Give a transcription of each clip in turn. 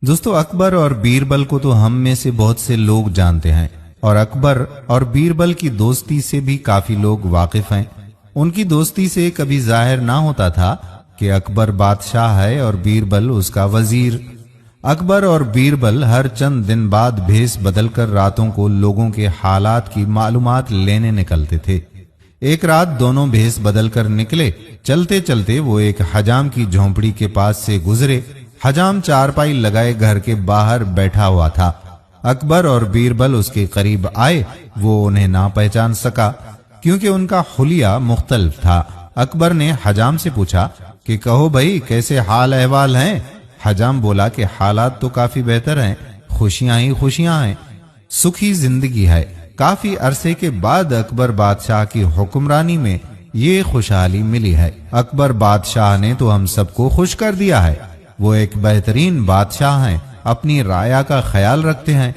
دوستو اکبر اور بیربل کو تو ہم میں سے بہت سے لوگ جانتے ہیں اور اکبر اور بیربل کی دوستی سے بھی کافی لوگ واقف ہیں۔ ان کی دوستی سے کبھی ظاہر نہ ہوتا تھا کہ اکبر بادشاہ ہے اور بیربل اس کا وزیر۔ اکبر اور بیربل ہر چند دن بعد بھیس بدل کر راتوں کو لوگوں کے حالات کی معلومات لینے نکلتے تھے۔ ایک رات دونوں بھیس بدل کر نکلے۔ چلتے چلتے وہ ایک حجام کی جھونپڑی کے پاس سے گزرے۔ حجام چارپائی لگائے گھر کے باہر بیٹھا ہوا تھا۔ اکبر اور بیربل اس کے قریب آئے۔ وہ انہیں نہ پہچان سکا کیونکہ ان کا حلیہ مختلف تھا۔ اکبر نے حجام سے پوچھا کہ کہو بھائی کیسے حال احوال ہیں؟ حجام بولا کہ حالات تو کافی بہتر ہیں، خوشیاں ہی خوشیاں ہیں، سکھی زندگی ہے۔ کافی عرصے کے بعد اکبر بادشاہ کی حکمرانی میں یہ خوشحالی ملی ہے۔ اکبر بادشاہ نے تو ہم سب کو خوش کر دیا ہے۔ وہ ایک بہترین بادشاہ ہیں، اپنی رعایا کا خیال رکھتے ہیں۔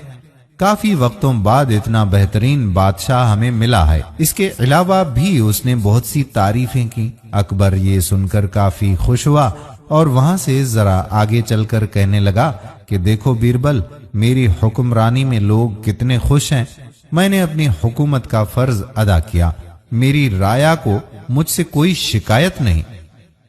کافی وقتوں بعد اتنا بہترین بادشاہ ہمیں ملا ہے۔ اس کے علاوہ بھی اس نے بہت سی تعریفیں کی۔ اکبر یہ سن کر کافی خوش ہوا اور وہاں سے ذرا آگے چل کر کہنے لگا کہ دیکھو بیربل، میری حکمرانی میں لوگ کتنے خوش ہیں۔ میں نے اپنی حکومت کا فرض ادا کیا، میری رعایا کو مجھ سے کوئی شکایت نہیں۔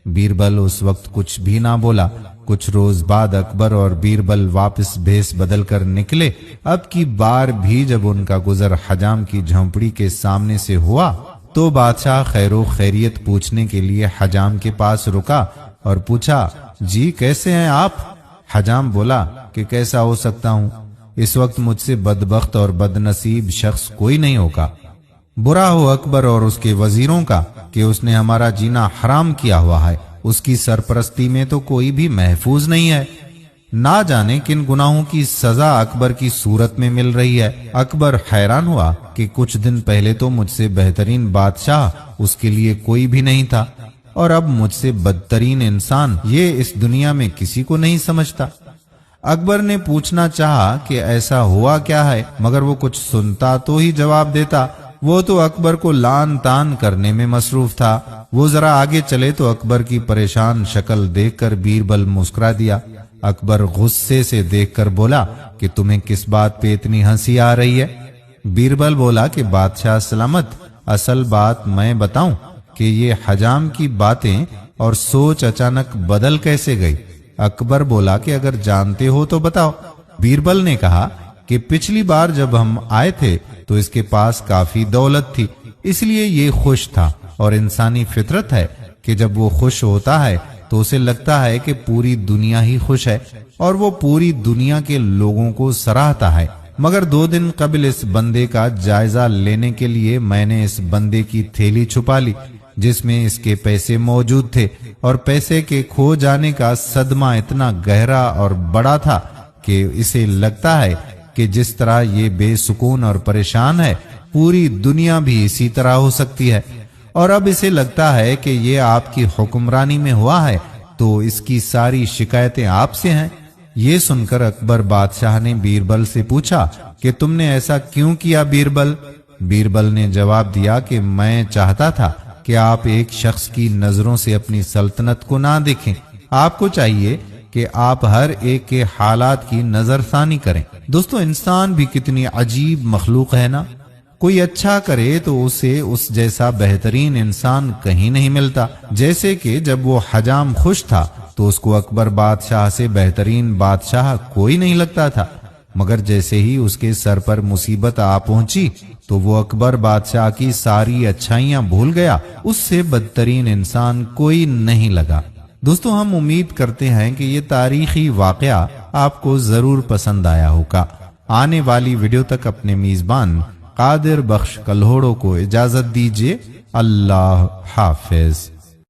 بیربل اس وقت کچھ بھی نہ بولا۔ کچھ روز بعد اکبر اور بیربل واپس بھیس بدل کر نکلے۔ اب کی بار بھی جب ان کا گزر حجام کی جھونپڑی کے سامنے سے ہوا تو بادشاہ خیر و خیریت پوچھنے کے لیے حجام کے پاس رکا اور پوچھا، جی کیسے ہیں آپ؟ حجام بولا کہ کیسا ہو سکتا ہوں، اس وقت مجھ سے بدبخت اور بد نصیب شخص کوئی نہیں ہوگا۔ برا ہو اکبر اور اس کے وزیروں کا کہ اس نے ہمارا جینا حرام کیا ہوا ہے، اس کی سرپرستی میں تو کوئی بھی محفوظ نہیں ہے۔ نہ جانے کن گناہوں کی سزا اکبر کی صورت میں مل رہی ہے۔ اکبر حیران ہوا کہ کچھ دن پہلے تو مجھ سے بہترین بادشاہ اس کے لیے کوئی بھی نہیں تھا اور اب مجھ سے بدترین انسان یہ اس دنیا میں کسی کو نہیں سمجھتا۔ اکبر نے پوچھنا چاہا کہ ایسا ہوا کیا ہے، مگر وہ کچھ سنتا تو ہی جواب دیتا۔ وہ تو اکبر کو لان تان کرنے میں مصروف تھا۔ وہ ذرا آگے چلے تو اکبر کی پریشان شکل دیکھ کر بیربل مسکرا دیا۔ اکبر غصے سے دیکھ کر بولا کہ تمہیں کس بات پہ اتنی ہنسی آ رہی ہے؟ بیربل بولا کہ بادشاہ سلامت، اصل بات میں بتاؤں کہ یہ حجام کی باتیں اور سوچ اچانک بدل کیسے گئی؟ اکبر بولا کہ اگر جانتے ہو تو بتاؤ۔ بیربل نے کہا کہ پچھلی بار جب ہم آئے تھے تو اس کے پاس کافی دولت تھی، اس لیے یہ خوش تھا، اور انسانی فطرت ہے کہ جب وہ خوش ہوتا ہے تو اسے لگتا ہے کہ پوری دنیا ہی خوش ہے اور وہ پوری دنیا کے لوگوں کو سراہتا ہے۔ مگر 2 دن قبل اس بندے کا جائزہ لینے کے لیے میں نے اس بندے کی تھیلی چھپا لی جس میں اس کے پیسے موجود تھے، اور پیسے کے کھو جانے کا صدمہ اتنا گہرا اور بڑا تھا کہ اسے لگتا ہے کہ جس طرح یہ بے سکون اور پریشان ہے پوری دنیا بھی اسی طرح ہو سکتی ہے، اور اب اسے لگتا ہے کہ یہ آپ کی حکمرانی میں ہوا ہے تو اس کی ساری شکایتیں آپ سے ہیں۔ یہ سن کر اکبر بادشاہ نے بیربل سے پوچھا کہ تم نے ایسا کیوں کیا بیربل؟ بیربل نے جواب دیا کہ میں چاہتا تھا کہ آپ ایک شخص کی نظروں سے اپنی سلطنت کو نہ دیکھیں، آپ کو چاہیے کہ آپ ہر ایک کے حالات کی نظر ثانی کریں۔ دوستو انسان بھی کتنی عجیب مخلوق ہے نا، کوئی اچھا کرے تو اسے اس جیسا بہترین انسان کہیں نہیں ملتا۔ جیسے کہ جب وہ حجام خوش تھا تو اس کو اکبر بادشاہ سے بہترین بادشاہ کوئی نہیں لگتا تھا، مگر جیسے ہی اس کے سر پر مصیبت آ پہنچی تو وہ اکبر بادشاہ کی ساری اچھائیاں بھول گیا، اس سے بدترین انسان کوئی نہیں لگا۔ دوستو ہم امید کرتے ہیں کہ یہ تاریخی واقعہ آپ کو ضرور پسند آیا ہوگا۔ آنے والی ویڈیو تک اپنے میزبان قادر بخش کلہوڑوں کو اجازت دیجیے۔ اللہ حافظ۔